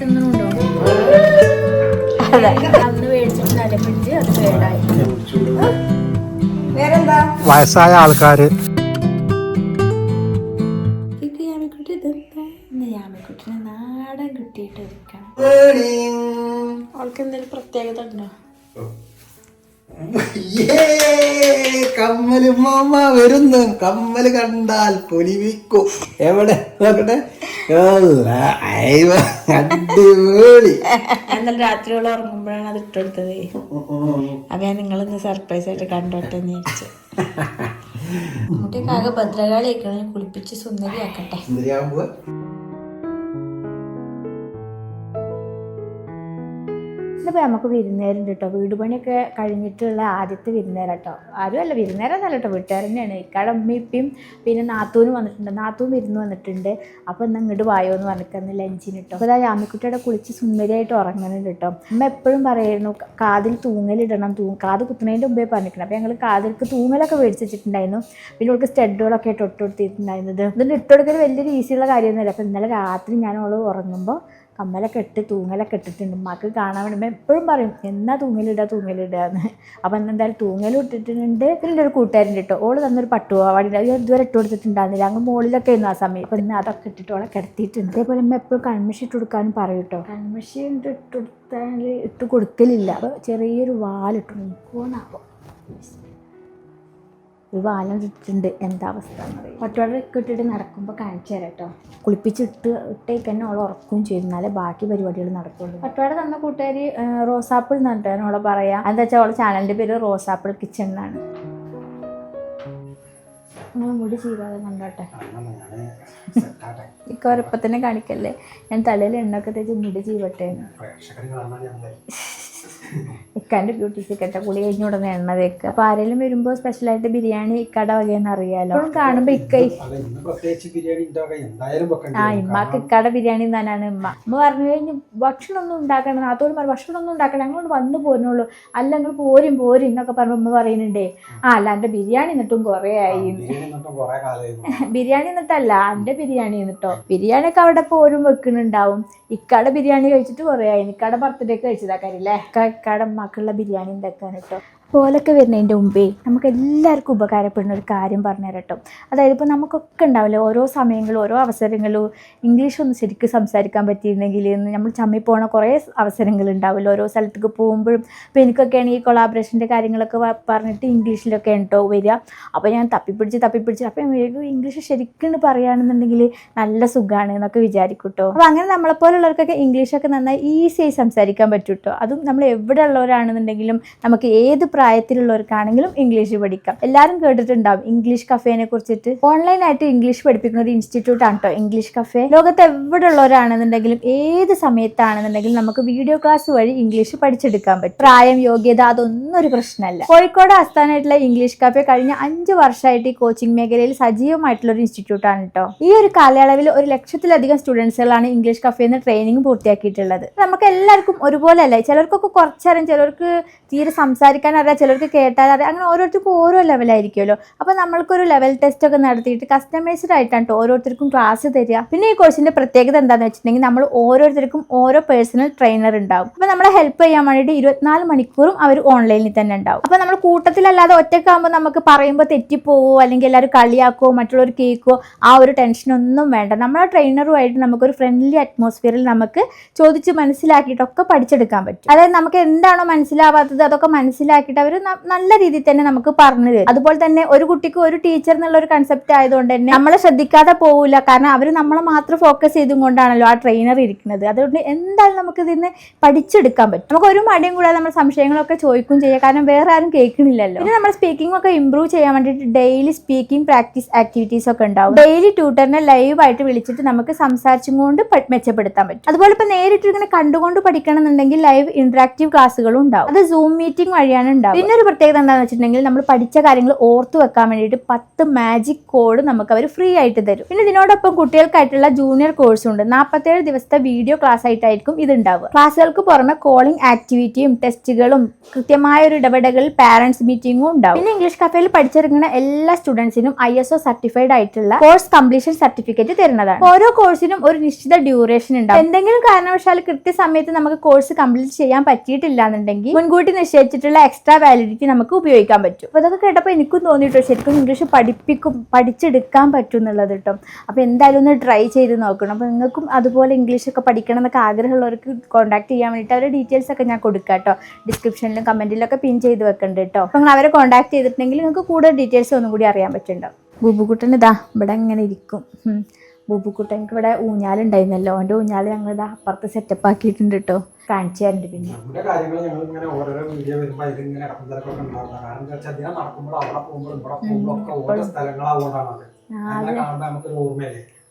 തിന്നുന്നുണ്ടോ? അന്ന് മേടിച്ചിട്ടുണ്ടല്ലേ ഫ്രിഡ്ജ്, അത് കേടായി. വേറെന്താ? വയസ്സായ ആൾക്കാര് ഇത് യാമിക്കുട്ടി ഇതെന്താ? യാമിക്കുട്ടിനെ നാടൻ കുട്ടിയിട്ട് ഒരുക്കണം. അവൾക്ക് എന്തെങ്കിലും പ്രത്യേകത ഉണ്ടോ? കമ്മല് മാമ വരുന്നു. കമ്മല് കണ്ടാൽ പൊലിവിക്കും. എവിടെ നോക്കട്ടെ. അടിപൊളി. എന്നാൽ രാത്രിയോളം ഉറങ്ങുമ്പോഴാണ് അത് ഇട്ടെടുത്തത്. അപ്പൊ ഞാൻ നിങ്ങളിന്ന് സർപ്രൈസ് ആയിട്ട് കണ്ടോട്ടെ എന്ന് ചോദിച്ചു. കുട്ടിയൊക്കെ ആകെ ഭദ്രകാളിയൊക്കെ കുളിപ്പിച്ച് സുന്ദരിയാക്കട്ടെ. ഇന്നിപ്പോൾ നമുക്ക് വിരുന്നേരുണ്ട് കേട്ടോ. വീട് പണിയൊക്കെ കഴിഞ്ഞിട്ടുള്ള ആദ്യത്തെ വിരുന്നേരം കേട്ടോ. ആരുമല്ല, വിരുന്നേരമല്ല കേട്ടോ, വീട്ടുകാർ തന്നെയാണ്. ഇക്കാടെ ഉമ്മയും പിന്നെ നാത്തൂനും വന്നിട്ടുണ്ട്. നാത്തൂൻ വിരുന്ന് വന്നിട്ടുണ്ട്. അപ്പോൾ ഇന്ന് ഇങ്ങോട്ട് വായോ എന്ന് പറഞ്ഞിട്ട് ലഞ്ചിന് കേട്ടോ. അപ്പോൾ അതായത് യാമിക്കുട്ടിയുടെ കുളിച്ച് സുന്ദരിയായിട്ട് ഉറങ്ങുന്നുണ്ട് കേട്ടോ. അമ്മ എപ്പോഴും പറയായിരുന്നു കാതിൽ തൂങ്ങലിടണം, കാത് കുത്തുന്നതിൻ്റെ മുമ്പേ പറഞ്ഞിട്ടുണ്ട്. അപ്പോൾ ഞങ്ങൾ കാതിൽക്ക് തൂങ്ങലൊക്കെ മേടിച്ച് വെച്ചിട്ടുണ്ടായിരുന്നു. പിന്നെ അവൾക്ക് സ്റ്റഡുകളൊക്കെ ആയിട്ട് ഇട്ടുകൊടുത്തിട്ടുണ്ടായിരുന്നത്. ഇതിൻ്റെ ഇട്ടുകൊടുക്കൽ വലിയൊരു ഈസിയുള്ള കാര്യമൊന്നുമില്ല. അപ്പോൾ ഇന്നലെ രാത്രി ഞാൻ അവൾ ഉറങ്ങുമ്പോൾ കമ്മലൊക്കെ ഇട്ട് തൂങ്ങലൊക്കെ ഇട്ടിട്ടുണ്ട്. ഉമ്മാക്ക് കാണാൻ വേണ്ടി എപ്പോഴും പറയും എന്നാ തൂങ്ങലിടുക എന്ന്. അപ്പം എന്തായാലും തൂങ്ങലും ഇട്ടിട്ടുണ്ട്. പിന്നെ ഒരു കൂട്ടുകാരുണ്ട് കേട്ടോ. ഓള് തന്നൊരു പട്ടുപാവാടി ഇതുവരെ ഇട്ട് കൊടുത്തിട്ടുണ്ടായിരുന്നില്ല. അങ്ങ് മുകളിലൊക്കെ ആയിരുന്നു ആ സമയം. അപ്പം ഇന്ന് അതൊക്കെ ഇട്ടിട്ട് ഓളെ കിടത്തിയിട്ടുണ്ട്. അതേപോലെ അമ്മ എപ്പോഴും കൺമഷി ഇട്ട് കൊടുക്കാനും പറയും കേട്ടോ. കൺമഷി ഇട്ട് കൊടുക്കലില്ല. അപ്പോൾ ചെറിയൊരു വാലിട്ടു നിൽക്കുമെന്നാവും. ഒരു വാലം ഇട്ടിട്ടുണ്ട്. എന്താ അവസ്ഥ എന്ന് പറയും. പട്ടുപാടൊക്കെ ഇട്ടിട്ട് നടക്കുമ്പോൾ കാണിച്ചു തരാം കേട്ടോ. ഇട്ടേക്ക് തന്നെ ഓളെ ഉറക്കുകയും ചെയ്തു. എന്നാലേ ബാക്കി പരിപാടികൾ നടക്കുള്ളൂ. പട്ടുപാട തന്ന കൂട്ടുകാരി റോസാപ്പിൾ എന്ന് പറഞ്ഞിട്ടാണ് ഓളെ പറയാം. എന്താ വെച്ചാൽ ഓളെ ചാനലിൻ്റെ പേര് റോസാപ്പിൾ കിച്ചൺ എന്നാണ്. നിങ്ങൾ മുടി ചെയ്താതെ കണ്ടോട്ടെ. ഇപ്പം തന്നെ കാണിക്കല്ലേ. ഞാൻ തലയിൽ എണ്ണൊക്കെ തേച്ച് മുടി ചെയ്യട്ടെ. ഇക്കാൻ്റെ ബ്യൂട്ടി സീക്രട്ട് കുളി കഴിഞ്ഞ ഉടനെ എണ്ണ തേക്കുക. അപ്പോൾ ആരെങ്കിലും വരുമ്പോൾ സ്പെഷ്യലായിട്ട് ബിരിയാണി ഇക്കടെ വകയെന്ന് അറിയാലോ. കാണുമ്പോൾ ഇമ്മക്ക് ഇക്കടെ ബിരിയാണി തന്നെയാണ്. ഉമ്മ പറഞ്ഞു കഴിഞ്ഞ് ഭക്ഷണമൊന്നും ഉണ്ടാക്കണം. നാത്തോട് പറഞ്ഞു ഭക്ഷണമൊന്നും ഉണ്ടാക്കണം, ഞങ്ങളോട് വന്നു പോരുന്നുള്ളൂ. അല്ല നിങ്ങൾ പോരും എന്നൊക്കെ പറഞ്ഞു ഉമ്മ പറയുന്നുണ്ടേ. അല്ല എൻ്റെ ബിരിയാണി എന്നിട്ടും കുറേ ആയി. ബിരിയാണി എന്നിട്ടല്ല, എൻ്റെ ബിരിയാണി എന്നിട്ടോ. ബിരിയാണിയൊക്കെ അവിടെ പോരും വെക്കുന്നുണ്ടാവും. ഇക്കടെ ബിരിയാണി കഴിച്ചിട്ട് കുറേ ആയി. ഇക്കടെ ബർത്ത്ഡേക്ക് കഴിച്ചതാക്കാരില്ലേ. ഇക്കടെ മക്കളുള്ള ബിരിയാണി ഉണ്ടാക്കാൻ കേട്ടോ. പോലൊക്കെ വരുന്നതിൻ്റെ മുമ്പേ നമുക്ക് എല്ലാവർക്കും ഉപകാരപ്പെടുന്ന ഒരു കാര്യം പറഞ്ഞു തരാം കേട്ടോ. അതായത് ഇപ്പോൾ നമുക്കൊക്കെ ഉണ്ടാവില്ലേ ഓരോ സമയങ്ങളും ഓരോ അവസരങ്ങളും ഇംഗ്ലീഷൊന്നും ശരിക്കും സംസാരിക്കാൻ പറ്റിയിരുന്നെങ്കിൽ നമ്മൾ ചമ്മി പോണ കുറേ അവസരങ്ങളുണ്ടാവില്ല ഓരോ സ്ഥലത്തേക്ക് പോകുമ്പോഴും. അപ്പോൾ എനിക്കൊക്കെ ആണെങ്കിൽ ഈ കൊളാബറേഷൻ്റെ കാര്യങ്ങളൊക്കെ പറഞ്ഞിട്ട് ഇംഗ്ലീഷിലൊക്കെ ഉണ്ടോ വരിക. അപ്പോൾ ഞാൻ തപ്പിപ്പിടിച്ച് അപ്പം ഇംഗ്ലീഷ് ശരിക്കും പറയുകയാണെന്നുണ്ടെങ്കിൽ നല്ല സുഖമാണ് എന്നൊക്കെ വിചാരിക്കും കേട്ടോ. അപ്പോൾ അങ്ങനെ നമ്മളെപ്പോലുള്ളവർക്കൊക്കെ ഇംഗ്ലീഷൊക്കെ നന്നായി ഈസിയായി സംസാരിക്കാൻ പറ്റും കേട്ടോ. അതും നമ്മൾ എവിടെ ഉള്ളവരാണെന്നുണ്ടെങ്കിലും നമുക്ക് ഏത് പ്രായത്തിലുള്ളവർക്കാണെങ്കിലും ഇംഗ്ലീഷ് പഠിക്കാം. എല്ലാവരും കേട്ടിട്ടുണ്ടാവും ഇംഗ്ലീഷ് കഫേനെ കുറിച്ചിട്ട്. ഓൺലൈനായിട്ട് ഇംഗ്ലീഷ് പഠിപ്പിക്കുന്ന ഒരു ഇൻസ്റ്റിറ്റ്യൂട്ട് ആണ് കേട്ടോ ഇംഗ്ലീഷ് കഫേ. ലോകത്ത് എവിടെ ഉള്ളവരാണെന്നുണ്ടെങ്കിലും ഏത് സമയത്താണെന്നുണ്ടെങ്കിലും നമുക്ക് വീഡിയോ ക്ലാസ് വഴി ഇംഗ്ലീഷ് പഠിച്ചെടുക്കാൻ പറ്റും. പ്രായം, യോഗ്യത അതൊന്നും ഒരു പ്രശ്നമല്ല. കോഴിക്കോട് ആസ്ഥാനമായിട്ടുള്ള ഇംഗ്ലീഷ് കഫേ കഴിഞ്ഞ 5 വർഷമായിട്ട് ഈ കോച്ചിങ് മേഖലയിൽ സജീവമായിട്ടുള്ള ഒരു ഇൻസ്റ്റിറ്റ്യൂട്ട് ആണ് കേട്ടോ. ഈ ഒരു കാലയളവിൽ 1,00,000-ലധികം സ്റ്റുഡൻസുകളാണ് ഇംഗ്ലീഷ് കഫേന്ന് ട്രെയിനിങ് പൂർത്തിയാക്കിയിട്ടുള്ളത്. നമുക്ക് എല്ലാവർക്കും ഒരുപോലെ അല്ലേ. ചിലർക്കൊക്കെ കുറച്ചറിയാം, ചിലർക്ക് തീരെ സംസാരിക്കാൻ അറിയാം, ചിലർക്ക് കേട്ടാൽ അറിയാം. അങ്ങനെ ഓരോരുത്തർക്കും ഓരോ ലെവലായിരിക്കുമല്ലോ. അപ്പോൾ നമ്മൾക്കൊരു ലെവൽ ടെസ്റ്റ് ഒക്കെ നടത്തിയിട്ട് കസ്റ്റമൈസ്ഡ് ആയിട്ടാണ് ഓരോരുത്തർക്കും ക്ലാസ് തരിക. പിന്നെ ഈ കോഴ്സിന്റെ പ്രത്യേകത എന്താണെന്ന് വെച്ചിട്ടുണ്ടെങ്കിൽ നമ്മൾ ഓരോരുത്തർക്കും ഓരോ പേഴ്സണൽ ട്രെയിനർ ഉണ്ടാവും. അപ്പോൾ നമ്മളെ ഹെൽപ്പ് ചെയ്യാൻ വേണ്ടിയിട്ട് 24 മണിക്കൂറും അവർ ഓൺലൈനിൽ തന്നെ ഉണ്ടാവും. അപ്പോൾ നമ്മൾ കൂട്ടത്തിലല്ലാതെ ഒറ്റക്കാകുമ്പോൾ നമുക്ക് പറയുമ്പോൾ തെറ്റിപ്പോവോ അല്ലെങ്കിൽ എല്ലാവരും കളിയാക്കോ മറ്റുള്ളവർ കേൾക്കോ ആ ഒരു ടെൻഷനൊന്നും വേണ്ട. നമ്മളെ ട്രെയിനറുമായിട്ട് നമുക്കൊരു ഫ്രണ്ട്ലി അറ്റ്മോസ്ഫിയറിൽ നമുക്ക് ചോദിച്ച് മനസ്സിലാക്കിയിട്ടൊക്കെ പഠിച്ചെടുക്കാൻ പറ്റും. അതായത് നമുക്ക് എന്താണോ മനസ്സിലാവാത്തത് അതൊക്കെ മനസ്സിലാക്കിയിട്ട് അവർ നല്ല രീതിയിൽ തന്നെ നമുക്ക് പറഞ്ഞു തരും. അതുപോലെ തന്നെ ഒരു കുട്ടിക്ക് ഒരു ടീച്ചർ എന്നുള്ള ഒരു കൺസെപ്റ്റ് ആയതുകൊണ്ട് തന്നെ നമ്മളെ ശ്രദ്ധിക്കാതെ പോവില്ല. കാരണം അവർ നമ്മളെ മാത്രം ഫോക്കസ് ചെയ്തും കൊണ്ടാണല്ലോ ആ ട്രെയിനർ ഇരിക്കുന്നത്. അതുകൊണ്ട് എന്തായാലും നമുക്ക് ഇതിന്ന് പഠിച്ചെടുക്കാൻ പറ്റും. നമുക്ക് ഒരു മടിയും കൂടാതെ നമ്മൾ സംശയങ്ങളൊക്കെ ചോദിക്കും ചെയ്യാം. കാരണം വേറെ ആരും കേൾക്കണില്ലല്ലോ. പിന്നെ നമ്മൾ സ്പീക്കിംഗ് ഒക്കെ ഇമ്പ്രൂവ് ചെയ്യാൻ വേണ്ടിയിട്ട് ഡെയിലി സ്പീക്കിംഗ് പ്രാക്ടീസ് ആക്ടിവിറ്റീസ് ഒക്കെ ഉണ്ടാവും. ഡെയിലി ട്യൂട്ടറിനെ ലൈവായിട്ട് വിളിച്ചിട്ട് നമുക്ക് സംസാരിച്ചും കൊണ്ട് മെച്ചപ്പെടുത്താൻ പറ്റും. അതുപോലെ ഇപ്പൊ നേരിട്ട് ഇങ്ങനെ കണ്ടുകൊണ്ട് പഠിക്കണം എന്നുണ്ടെങ്കിൽ ലൈവ് ഇന്ററാക്റ്റീവ് ക്ലാസ്സുകളും ഉണ്ടാവും. അത് സൂം മീറ്റിംഗ് വഴിയാണ് ഉണ്ടാവും. പിന്നെ ഒരു പ്രത്യേകത എന്താണെന്ന് വെച്ചിട്ടുണ്ടെങ്കിൽ നമ്മൾ പഠിച്ച കാര്യങ്ങൾ ഓർത്തു വെക്കാൻ വേണ്ടിയിട്ട് 10 മാജിക് കോഡ് നമുക്ക് അവർ ഫ്രീ ആയിട്ട് തരും. പിന്നെ ഇതിനോടൊപ്പം കുട്ടികൾക്കായിട്ടുള്ള ജൂനിയർ കോഴ്സും ഉണ്ട്. 47 ദിവസത്തെ വീഡിയോ ക്ലാസ് ആയിട്ടായിരിക്കും ഇത് ഉണ്ടാവുക. ക്ലാസ്സുകൾക്ക് പുറമെ കോളിംഗ് ആക്ടിവിറ്റിയും ടെസ്റ്റുകളും കൃത്യമായ ഒരു ഇടപെടലുകളിൽ പാരന്റ്സ് മീറ്റിംഗും ഉണ്ടാവും. പിന്നെ ഇംഗ്ലീഷ് കഫേയിൽ പഠിച്ചിറങ്ങുന്ന എല്ലാ സ്റ്റുഡൻസിനും ISO സർട്ടിഫൈഡ് ആയിട്ടുള്ള കോഴ്സ് കംപ്ലീഷൻ സർട്ടിഫിക്കറ്റ് തരുന്നതാണ്. ഓരോ കോഴ്സിനും ഒരു നിശ്ചിത ഡ്യൂറേഷൻ ഉണ്ടാവും. എന്തെങ്കിലും കാരണവശാൽ കൃത്യസമയത്ത് നമുക്ക് കോഴ്സ് കംപ്ലീറ്റ് ചെയ്യാൻ പറ്റിയിട്ടില്ല എന്നുണ്ടെങ്കിൽ മുൻകൂട്ടി നിശ്ചയിച്ചിട്ടുള്ള എക്സ്ട്രാ വാലിഡിറ്റി നമുക്ക് ഉപയോഗിക്കാൻ പറ്റും. അപ്പോൾ ഇതൊക്കെ കേട്ടപ്പോൾ എനിക്കും തോന്നിയിട്ടോ ശരിക്കും ഇംഗ്ലീഷ് പഠിച്ചെടുക്കാൻ പറ്റും എന്നുള്ളത് കേട്ടോ. അപ്പോൾ എന്തായാലും ഒന്ന് ട്രൈ ചെയ്ത് നോക്കണം. അപ്പോൾ നിങ്ങൾക്കും അതുപോലെ ഇംഗ്ലീഷൊക്കെ പഠിക്കണം എന്നൊക്കെ ആഗ്രഹമുള്ളവർക്ക് കോൺടാക്ട് ചെയ്യാൻ വേണ്ടിയിട്ട് അവരുടെ ഡീറ്റെയിൽസ് ഒക്കെ ഞാൻ കൊടുക്കാം കേട്ടോ. ഡിസ്ക്രിപ്ഷനിലും കമൻറ്റിലൊക്കെ പിൻ ചെയ്ത് വെക്കുന്നുണ്ട് കേട്ടോ. അപ്പോൾ നിങ്ങൾ അവരെ കോൺടാക്ട് ചെയ്തിട്ടുണ്ടെങ്കിൽ നിങ്ങൾക്ക് കൂടുതൽ ഡീറ്റെയിൽസ് ഒന്നും കൂടി അറിയാൻ പറ്റുന്നുണ്ടാവും. ബൂബുക്കുട്ടൻ ഇതാ ഇവിടെ ഇങ്ങനെ ഇരിക്കും. ബൂബുക്കുട്ടൻ എനിക്ക് ഇവിടെ ഊഞ്ഞാലുണ്ടായിരുന്നല്ലോ, അവൻ്റെ ഊഞ്ഞാൽ ഞങ്ങൾ ഇതാ അപ്പുറത്ത് സെറ്റപ്പ് ആക്കിയിട്ടുണ്ട് കേട്ടോ. കാണിച്ചു തരുന്നുണ്ട്. പിന്നെ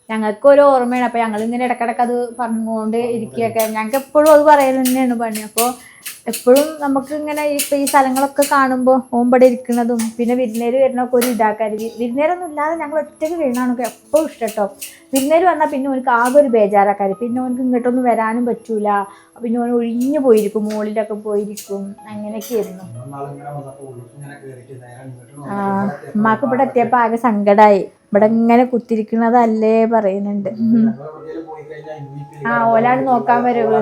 ഞങ്ങൾക്ക് ഒരു ഓർമ്മയാണ്. അപ്പോൾ ഞങ്ങളിങ്ങനെ ഇടക്കിടക്ക് അത് പറഞ്ഞുകൊണ്ട് ഇരിക്കുകയൊക്കെ. ഞങ്ങൾക്ക് എപ്പോഴും അത് പറയൽ തന്നെയാണ് പണി. അപ്പോൾ എപ്പോഴും നമുക്ക് ഇങ്ങനെ ഇപ്പോൾ ഈ സ്ഥലങ്ങളൊക്കെ കാണുമ്പോൾ ഓമ്പടെ ഇരിക്കുന്നതും പിന്നെ വിരുന്നേര് വരുന്നൊക്കെ ഒരു ഇതാക്കാറ്. വിരുന്നേരൊന്നും ഇല്ലാതെ ഞങ്ങൾ ഒറ്റയ്ക്ക് കഴിയണമൊക്കെ എപ്പോഴും ഇഷ്ടം കേട്ടോ. വിരുന്നേര് വന്നാൽ പിന്നെ ഓനക്ക് ആകെ ഒരു ബേജാറാക്കാറ്. പിന്നെ ഓനക്ക് ഇങ്ങോട്ടൊന്നും വരാനും പറ്റൂല. പിന്നെ ഓൻ ഒഴിഞ്ഞു പോയിരിക്കും, മുകളിലൊക്കെ പോയിരിക്കും. അങ്ങനെയൊക്കെ ആയിരുന്നു. ഉമ്മാക്ക് ഇവിടെ എത്തിയപ്പോൾ ആകെ സങ്കടമായി. ഇവിടെ ഇങ്ങനെ കുത്തിരിക്കുന്നതല്ലേ പറയുന്നുണ്ട്. ഓലാണ് നോക്കാൻ വരുള്ളൂ.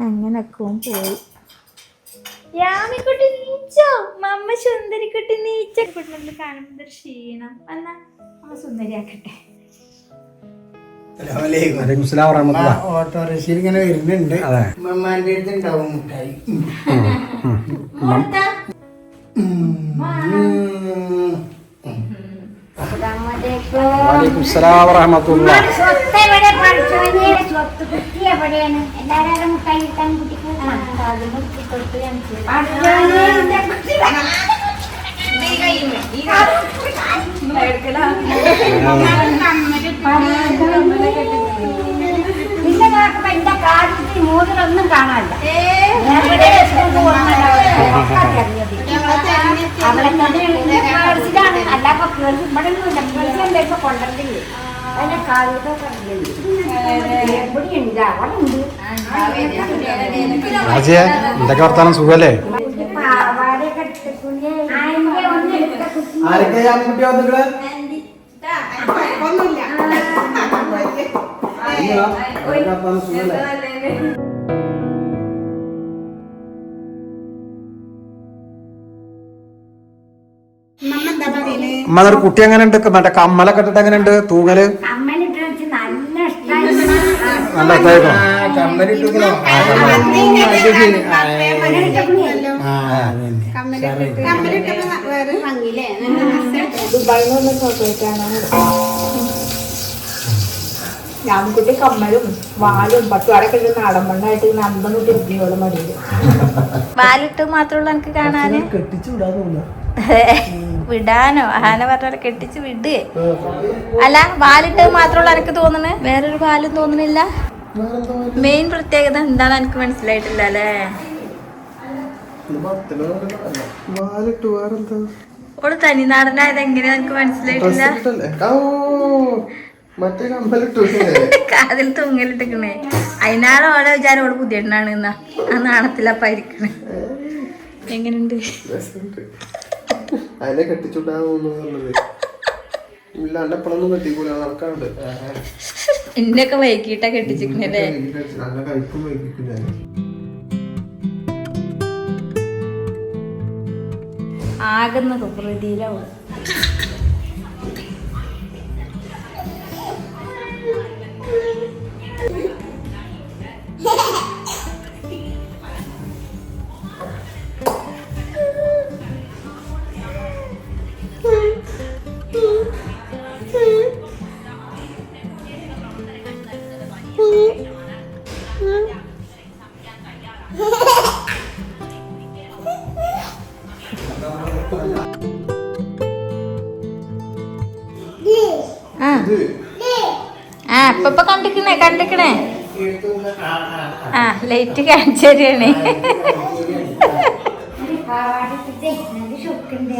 അങ്ങനൊക്കെ പോയി. യാമിക്കുട്ടി നീച്ചോ? മമ്മ സുന്ദരിക്കുട്ടി നീച്ച കുട്ടികളിൽ കാണുമ്പോൾ ക്ഷീണം. എന്നാ അമ്മ സുന്ദരിയാക്കട്ടെ. ഓട്ടോറിക്ഷയിൽ ഇങ്ങനെ വരുന്നുണ്ട്. ഉമ്മാന്റെ അടുത്ത് ഉണ്ടാവും മുട്ടായി. മൂന്നിലൊന്നും കാണാനില്ല. അല്ലാപ്പൊ ഇവിടെ കൊണ്ടില്ലേ അതിന്റെ കാലത്തൊക്കെ എന്തൊക്കെ വർത്താനം സുഖല്ലേ? പാവാടയൊക്കെ എടുത്തുകൊണ്ട് ഒരു കുട്ടി എങ്ങനെ ഉണ്ട്? മറ്റേ കമ്മലൊക്കെ ഇട്ടിട്ട് എങ്ങനെ ഉണ്ട് തൂങ്ങല്? നല്ല ഇഷ്ടായിക്കോ? ഞാൻകുട്ടി കമ്മലും വാലും പട്ടുപാടൊക്കെ ഇട്ട് നാടൻ മണ്ണായിട്ട് അമ്പം കുട്ടി ഇരിക്കുന്നോളും മടിയില്. വാലിട്ട് മാത്രമുള്ള എനിക്ക് കാണാന് വിടാനോ? ആന പറഞ്ഞ കെട്ടിച്ച് വിടേ അല്ല, വാലിട്ട് മാത്രമുള്ള എനിക്ക് തോന്നുന്നു. വേറൊരു വാലും തോന്നുന്നില്ല. മെയിൻ പ്രത്യേകത എന്താണെന്ന് എനിക്ക് മനസ്സിലായിട്ടില്ല അല്ലേ? ഓള് തനിനാടനായത് എങ്ങനെയാ എനിക്ക് മനസ്സിലായിട്ടില്ല. കാതിൽ തൂങ്ങലിട്ടിക്കണേ. അതിനാണ് ഓരോ വിചാരം ഓള് പുതിയെണ്ണാണ് എന്നാ ആ നാണത്തിലപ്പ ഇരിക്കണേ. എങ്ങനെയുണ്ട്? അതിനെ കെട്ടിച്ചുണ്ടാകുന്നത് ഇന്നൊക്കെ വൈകിട്ടാ കെട്ടിച്ചിക്കണല്ലേ? ആകുന്ന പ്രകൃതിയിലാവും. ഇപ്പൊ കണ്ടിക്കണേ ആ ലൈറ്റ് കാണിച്ചു തരികയാണ്. പാവാടിക്കിട്ടേ നല്ല ഷോക്കുണ്ട്.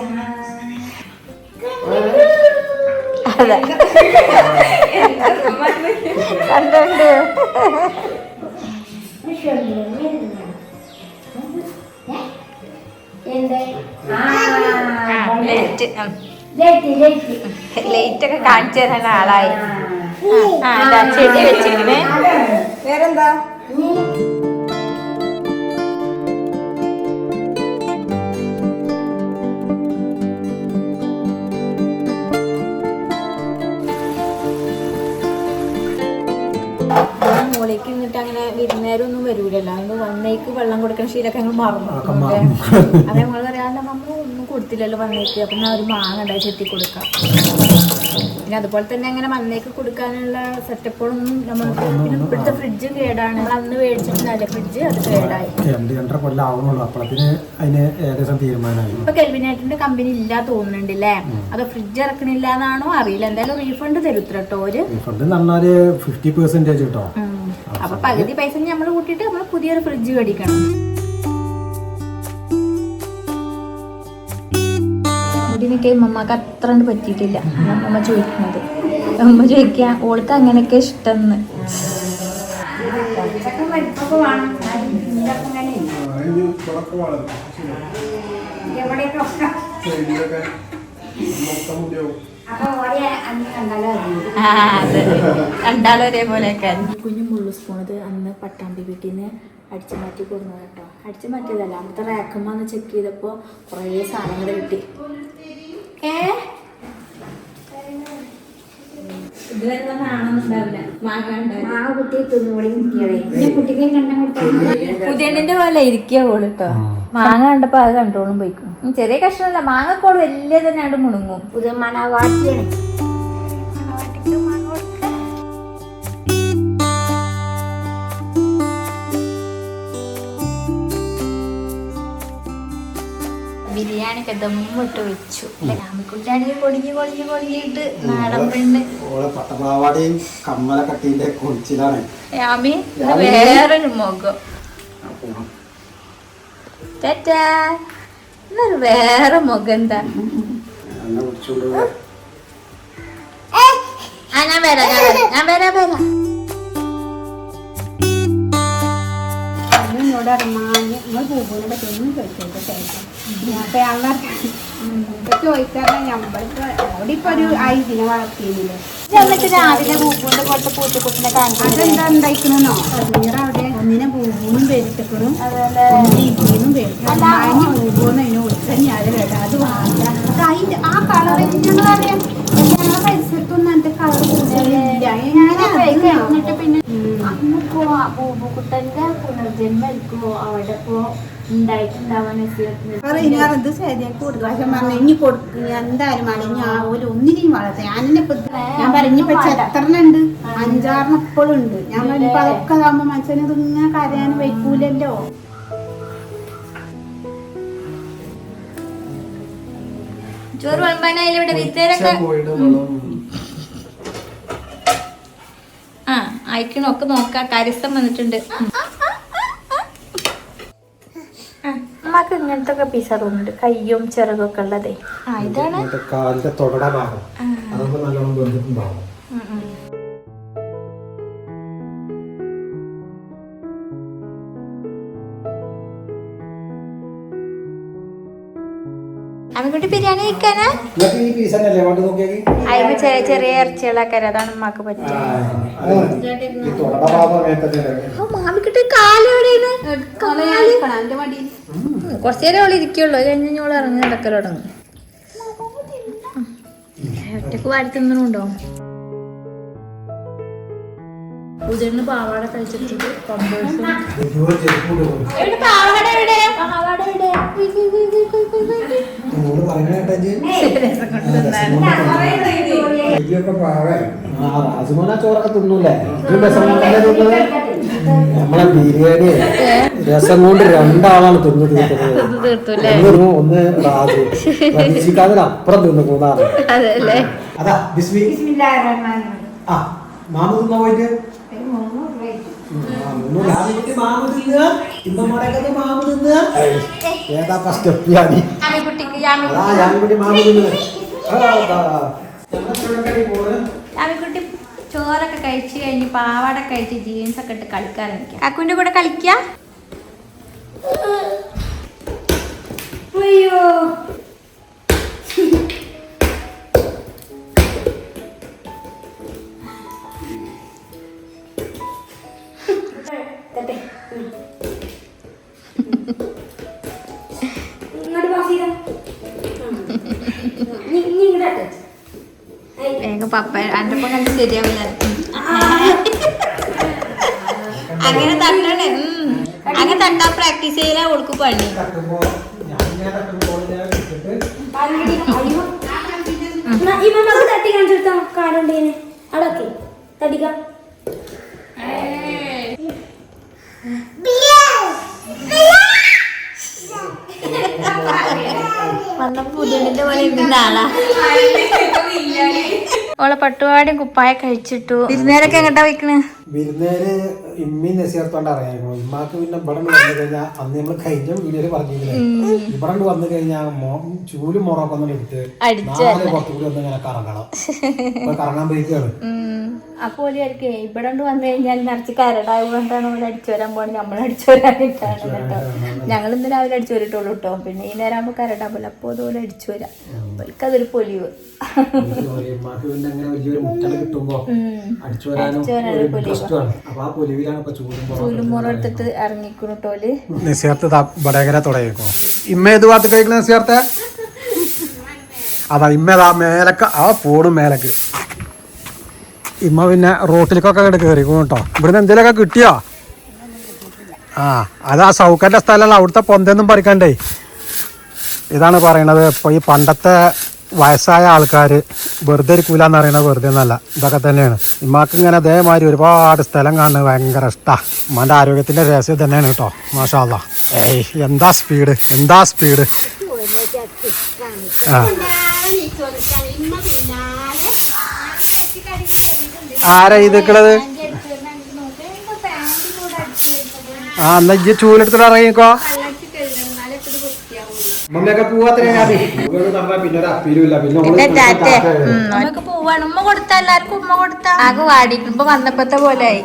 അതെ കണ്ടുണ്ട്. ലൈറ്റ് ഒക്കെ കാണിച്ചു തരാൻ ആളായി. ആ എന്താ ചെടി വെച്ചിരിക്കണേ. വേറെന്താ മോളേക്ക് നിന്നിട്ട് അങ്ങനെ വിരുന്നേരം ഒന്നും വരൂലല്ലോ. അതുകൊണ്ട് വന്നേക്ക് വെള്ളം കൊടുക്കണ ശീലൊക്കെ ഞങ്ങൾ മറന്നു. അത് ഞങ്ങൾ പറയാതെ നമ്മൾ ഒന്നും കൊടുത്തില്ലല്ലോ വന്നേക്ക്. അപ്പം ഞാൻ ഒരു മാങ്ങ ഉണ്ടായി ചെത്തി കൊടുക്കാം. പിന്നെ അതുപോലെ തന്നെ അങ്ങനെ വന്നേക്ക് കൊടുക്കാനുള്ള സെറ്റപ്പുകളൊന്നും നമ്മൾക്ക്. പിന്നെ ഇപ്പോഴത്തെ ഫ്രിഡ്ജ് കേടാണ്. നമ്മൾ അന്ന് മേടിച്ചിട്ടുണ്ടല്ലേ ഫ്രിഡ്ജ്, അത് കേടായി. 2-2.5 കൊല്ലം ആവുന്നുള്ളൂ. അപ്പോഴത്തിന് അതിന് ഏകദേശം തീരുമാനമായി. ഇപ്പൊ കെൽവിനേറ്റിന്റെ കമ്പനി ഇല്ല തോന്നുന്നുണ്ടല്ലേ? അതോ ഫ്രിഡ്ജ് ഇറക്കണില്ല എന്നാണോ അറിയില്ല. എന്തായാലും റീഫണ്ട് തരുത്രട്ടോ ഒരു. റീഫണ്ട് എന്ന് പറഞ്ഞാല് 50% കേട്ടോ. അപ്പൊ പകുതി പൈസ നമ്മൾ കൂട്ടിയിട്ട് നമ്മൾ പുതിയൊരു ഫ്രിഡ്ജ് മേടിക്കണം. മുടിനൊക്കെ ഉമ്മക്ക് അത്ര പറ്റിയിട്ടില്ല. അമ്മ ചോദിക്കുന്നത്, അമ്മ ചോദിക്കുക ഓൾക്ക് അങ്ങനെയൊക്കെ ഇഷ്ടംന്ന്. കണ്ടാലും ഒരേപോലെയൊക്കെ. കുഞ്ഞു മുള്ളു സ്പൂണത് അന്ന് പട്ടാമ്പി വീട്ടിൽ നിന്ന് അടിച്ചു മാറ്റി കൊടുന്നത് കേട്ടോ. അടിച്ചു മാറ്റിയതല്ല, അന്നത്തെ റാക്കമ്മന്ന് ചെക്ക് ചെയ്തപ്പോൾ കുറേ സാധനങ്ങൾ കിട്ടി. ഇതുവരെ കാണുന്നുണ്ടാവില്ല. പുതിയണ്ണിന്റെ പോലെ ഇരിക്കുക പോലും കേട്ടോ. മാങ്ങ കണ്ടപ്പോ അത് കണ്ടോളും പോയിക്കും. ചെറിയ കഷ്ണമല്ല, മാങ്ങക്കോട് വലിയ തന്നെ അവിടെ മുണുങ്ങും. പുതിയ മണവാട്ടിയാണ്. ബിരിയാണി ഒക്കെ ദമ്മിട്ട് വെച്ചു. രാമിക്കുട്ടിയാണെങ്കിൽ കൊടിഞ്ഞിട്ട് നാടൻ പെണ്ണ്. പട്ടപാവാടയും കമ്മല കട്ടീന്റെ കുളിച്ചിലാണ് രാമി. വേറൊരു മുഖം ചേറ്റാ. ഇന്നൊരു വേറെ മുഖം. എന്താ ഞാൻ വരാം. എന്നോട് അറിയാൻ നമ്മൾ പൂവിനെ പറ്റി ഒന്നും ചോദിച്ചത്. ചോദിക്കാറ് നമ്മളിപ്പോ അവിടെ ഇപ്പൊ ഒരു ഇതിനെ വളർത്തിയില്ലേ. എന്നിട്ട് രാവിലെ പൂപ്പൂന്റെ പോലത്തെ പൂച്ചക്കുട്ടിനെ കാണിച്ചു. അതെന്താ ഉണ്ടായിക്കണോ? അവിടെ ഒന്നിനെ പൂവും പേരിട്ടേക്കണു, ഇതിനും പേരിട്ടു. പൂവെന്ന് അതിനെ ഒളിച്ചഞ്ഞാല് കേട്ടോ. അത് വാങ്ങില്ല. അതിന്റെ ആ കളർ ഞങ്ങളറിയാം. ഞങ്ങളെ പരിസരത്തൊന്നും അതിന്റെ കളർ എന്നിട്ട് പിന്നെ അന്നിപ്പോ പൂപ്പുക്കുട്ടന്റെ പുനർജന്മോ അവിടെ പോ ഉണ്ടായിട്ടുണ്ടാവാൻ ഇത് ശരിയാക്കി കൊടുക്കുക. പക്ഷെ പറഞ്ഞു ഇനി കൊടുക്കുക എന്തായാലും മടങ്ങി ആ ഒരു ഒന്നിനെയും വളർത്താം. ഞാൻ പറഞ്ഞപ്പോ എത്രണ്ണുണ്ട്, 5-6 ഇപ്പോഴും ഉണ്ട്. ഞാൻ പറഞ്ഞപ്പോ അതൊക്കെ ആകുമ്പോ മനുഷ്യന് ഇതിങ്ങനെ കരയാൻ വയ്ക്കൂലല്ലോ. ചോറ് വിളമ്പാനായില്ലേ വിത്തേരൊക്കെ. ആ അയക്കണൊക്കെ നോക്കാം. കരസ്ഥം വന്നിട്ടുണ്ട്. അമ്മക്ക് ഇങ്ങനത്തെ ഒക്കെ പീസ തോന്നുന്നുണ്ട്. കയ്യും ചിറകൊക്കെ ഉള്ളതേ. ആ ഇതാണ് കാലിന്റെ തൊടട ഭാഗം. അതൊക്കെ നല്ലോണം വെന്തിട്ടുണ്ടാവും. അമ്മക്കുട്ടി ബിരിയാണി കഴിക്കാനാ? അതിന് ചെറിയ ചെറിയ ഇറച്ചികളൊക്കെ അതാണ് ഉമ്മാക്ക് പറ്റുക. മാമിക്കുട്ടി കാലെവിടെയാണ്? കുറച്ചു നേരം അവള് ഇരിക്കുള്ളൂ. അത് കഴിഞ്ഞ് ഞങ്ങൾ ഇറങ്ങി നടക്കൽ തുടങ്ങും. ഒറ്റക്ക് വാരി തിന്നണുണ്ടോ? പുതിയ പാവാട കഴിച്ചിട്ട് പമ്പേഴ്സും. പാവാട എവിടെ? പാവാട എവിടെ? ചോറൊക്കെ തിന്നൂലേ? നമ്മളെ ബിരിയാണി രസം കൊണ്ട് 2 ആളാണ് തിന്നു തീർത്തത്. ഒന്ന് രാജു പ്രതീക്ഷിക്കാതെ അപ്പുറം തിന്നു 3 ആള്. അതാ മാമ തിന്നാ പോയിട്ട് ഏതാ സ്റ്റെപ്പ് ഞാനി അതാ ഞാനിക്കുട്ടി മാമ തിന്നത് രാവിക്കുട്ടി ചോറൊക്കെ കഴിച്ച് കഴിഞ്ഞ് പാവാടൊക്കെ കഴിച്ച് ജീൻസ് ഒക്കെ ഇട്ട് കളിക്കാൻ നിൽക്കാം അക്കുവിന്റെ കൂടെ കളിക്കാ. അയ്യോ വേഗം പപ്പ എൻ്റെ ഒപ്പം കണ്ട് ശരിയാവില്ല. അങ്ങനെ തട്ടണേ അങ്ങനെ തട്ടാ പ്രാക്ടീസ് ചെയ്യലാ കൊടുക്കും പണി. തട്ടി കാണിച്ചെടുത്ത കാലുണ്ടേനെ അടക്കെ തടിക്ക പുതിയതിന്റെ പോലെ ഇരുന്ന ആളാ. ഓളെ പട്ടുപാടും കുപ്പായ കഴിച്ചിട്ടു. വിരുന്നേരൊക്കെ എങ്ങട്ടാ വയ്ക്കണ്? വിരുന്നേര് ഇമ്മയും നസീർത്തോണ്ട് അറിയാമോ. ഇമ്മാക്ക് പിന്നെ ഇവിടെ വന്നു കഴിഞ്ഞാൽ അന്ന് നമ്മള് കഴിഞ്ഞ വീഡിയോയില് പറഞ്ഞില്ലേ, ഇവിടെ വന്നു കഴിഞ്ഞാൽ ചൂലും മുറൊക്കെ ഒന്നും എടുത്ത് നാളെ പുറത്തുകൂടി ഒന്ന് ഇങ്ങനെ കറങ്ങണം. കറങ്ങാൻ പോയിക്കാണ്. അപ്പൊ ഓലിയായിരിക്കേ ഇവിടെ വന്നു കഴിഞ്ഞാൽ നിറച്ച് കരടായ കൊണ്ടാണ് ഓല അടിച്ചു വരാൻ പോണത്. നമ്മൾ അടിച്ചു വരാനിട്ടാണ് കേട്ടോ. ഞങ്ങൾ ഇന്ന് രാവിലെ അടിച്ചു വരിട്ടുള്ളൂ കേട്ടോ. പിന്നെ ഈ നേരം ആകുമ്പോ കരടാൻ അപ്പൊ അതുപോലെ അടിച്ചു വരാം. അവർക്ക് അതൊരു പൊലിവ്. ചൂലുമുറ എടുത്തിട്ട് ഇറങ്ങിക്കുണോട്ടോല്. നിസ്യാർത്ത് വടകര തുടങ്ങിക്കോ. ഇമ്മ ഏത് ഭാഗത്ത് കഴിക്കണ നിസ്യാർത്തെ? അതാ ഇമ്മ മേലക്ക ആ പോണും മേലക്ക്. ഇമ്മ പിന്നെ റോട്ടിലേക്കൊക്കെ കയറിക്കും കേട്ടോ. ഇവിടുന്ന് എന്തെങ്കിലുമൊക്കെ കിട്ടിയോ? ആ അത് ആ സൗകര്യ സ്ഥലമല്ല, അവിടുത്തെ പൊന്തൊന്നും പറിക്കണ്ടേ. ഇതാണ് പറയണത്. ഇപ്പോൾ ഈ പണ്ടത്തെ വയസ്സായ ആൾക്കാർ വെറുതെ ഇരിക്കൂലെന്ന് പറയുന്നത് വെറുതെ ഒന്നല്ല, ഇതൊക്കെ തന്നെയാണ്. ഇമ്മാക്ക് ഇങ്ങനെ അതേമാതിരി ഒരുപാട് സ്ഥലം കാണുന്നത് ഭയങ്കര ഇഷ്ടമാണ്. ഉമ്മാൻ്റെ ആരോഗ്യത്തിൻ്റെ രഹസ്യം തന്നെയാണ് കേട്ടോ. മാഷാ അല്ലാ. ഏയ് എന്താ സ്പീഡ്, എന്താ സ്പീഡ്. ആ ആരാ ഇതൊക്കെയുള്ളത്? ആ എന്നാ ഇജ്ജ് ചൂലെടുത്തിട്ട് ഇറങ്ങിക്കോ. മമ്മിയൊക്കെ നമുക്ക് പോവാണ്. ഉമ്മ കൊടുത്ത എല്ലാവർക്കും ഉമ്മ കൊടുത്ത ആകെ വാടിക്കുമ്പോ വന്നപ്പോഴത്തെ പോലെ ആയി.